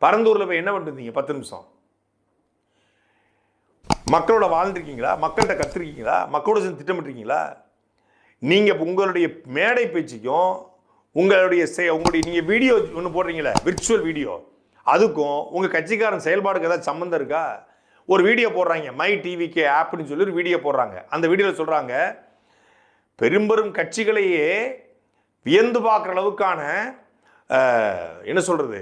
பரந்தூரில் போய் என்ன பண்ணிருந்தீங்க 10 நிமிஷம்? மக்களோட வாழ்ந்துருக்கீங்களா? மக்கள்கிட்ட கற்றுருக்கீங்களா? மக்களோட சேர்ந்து திட்டமிட்டுருக்கீங்களா? நீங்கள் உங்களுடைய மேடை பேச்சுக்கும் உங்களுடைய நீங்கள் வீடியோ ஒன்று போடுறீங்களே, விர்ச்சுவல் வீடியோ, அதுக்கும் உங்கள் கட்சிக்காரன் செயல்பாடுக்கு ஏதாவது சம்மந்தம் இருக்கா? ஒரு வீடியோ போடுறாங்க, மை டிவிக்கு ஆப்னு சொல்லி ஒரு வீடியோ போடுறாங்க. அந்த வீடியோவில் சொல்கிறாங்க, பெரும்பெரும் கட்சிகளையே வியந்து பார்க்குற அளவுக்கான என்ன சொல்கிறது,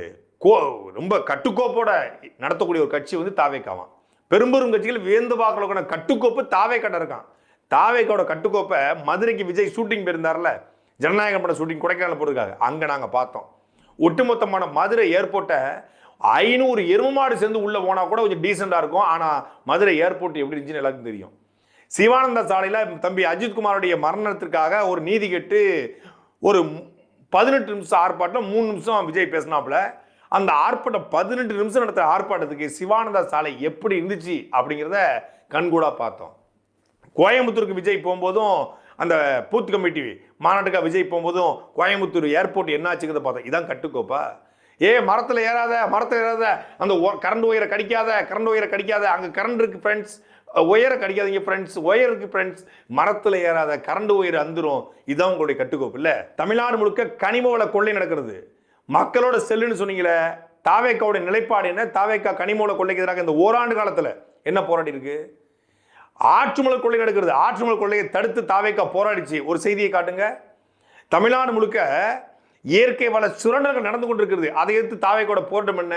ரொம்ப கட்டுக்கோப்போட நடத்தக்கூடிய ஒரு கட்சி வந்து தாவேக்காவான். பெரும்பெரும் கட்சிகள் வியந்து பார்க்குற அளவுக்கான கட்டுக்கோப்பு தாவேக்காட்ட இருக்கான். தாவேக்காவோட கட்டுக்கோப்பை மதுரைக்கு விஜய் ஷூட்டிங் போயிருந்தார்ல, ஜனநாயகம் பட ஷூட்டிங் கொடைக்கானல் போகிறதுக்காக, அங்கே நாங்கள் பார்த்தோம். ஒட்டுமொத்தமான மதுரை ஏர்போர்ட்டை 500 எருமாடு சேர்ந்து உள்ளே போனால் கூட கொஞ்சம் டீசெண்டாக இருக்கும். ஆனால் மதுரை ஏர்போர்ட் எப்படி இருந்துச்சுன்னு எல்லாருக்கும் தெரியும். சிவானந்த சாலையில் தம்பி அஜித்குமாரோடைய மரணத்திற்காக ஒரு நீதி கேட்டு ஒரு 18 நிமிஷம் ஆர்ப்பாட்டம், 3 நிமிஷம் விஜய் பேசினாப்புல. அந்த ஆர்ப்பாட்டம் 18 நிமிஷம் நடத்த ஆர்ப்பாட்டத்துக்கு சிவானந்தா சாலை எப்படி இருந்துச்சு அப்படிங்கிறத கண்கூடா பார்த்தோம். கோயம்புத்தூருக்கு விஜய் போகும்போதும் அந்த பூத் கமிட்டி மாநாட்டுக்காக விஜய் போகும்போதும் கோயம்புத்தூர் ஏர்போர்ட் என்னாச்சுங்கிறத பார்த்தோம். இதான் கட்டுக்கோப்பா? மரத்தில் ஏறாத, அந்த கரண்ட் ஒயரை கடிக்காத, அங்கே கரண்ட் இருக்கு ஃப்ரெண்ட்ஸ், ஒயரை கடிக்காதீங்க ஃப்ரெண்ட்ஸ், ஒயர் இருக்கு ஃப்ரெண்ட்ஸ், மரத்தில் ஏறாத, கரண்ட் ஒயர் அந்துரும். இதுதான் உங்களுடைய கட்டுக்கோப்பு இல்லை? தமிழ்நாடு முழுக்க கனிம வள கொள்ளை நடக்கிறது. மக்களோட செல்லுன்னு சொன்னீங்களே, தாவேக்காவோட நிலைப்பாடு என்ன? தாவேக்கா கனிம வள கொள்ளைக்கு எதிராக இந்த ஓராண்டு காலத்தில் என்ன போராடி இருக்கு? ஆற்றுமலர் கொள்ளை நடக்கிறது. ஆற்றுமலர் கொள்ளையை தடுத்து தாவேக்கா போராடிச்சு. ஒரு செய்தியை காட்டுங்க. தமிழ்நாடு முழுக்க இயற்கை வள சுரண்டல்கள் நடந்து கொண்டிருக்கிறது. அதை எதிர்த்து தாவேக்கோட போராட்டம் என்ன?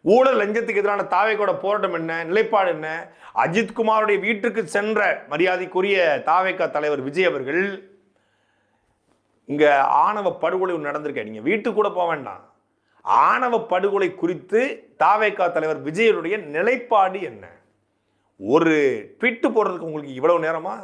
ஊழல் லஞ்சத்துக்கு எதிரான தாவேக்கோட போராட்டம் என்ன? நிலைப்பாடு என்ன? அஜித்குமாருடைய வீட்டுக்கு சென்ற மரியாதைக்குரிய தாவேக்கா தலைவர் விஜய் அவர்கள், இங்க ஆணவ படுகொலை நடந்திருக்க, நீங்க வீட்டுக்கு கூட போக வேண்டாம், ஆணவ படுகொலை குறித்து தாவேக்கா தலைவர் விஜயனுடைய நிலைப்பாடு என்ன? ஒரு ட்வீட் போடுறதுக்கு உங்களுக்கு இவ்வளவு நேரமா?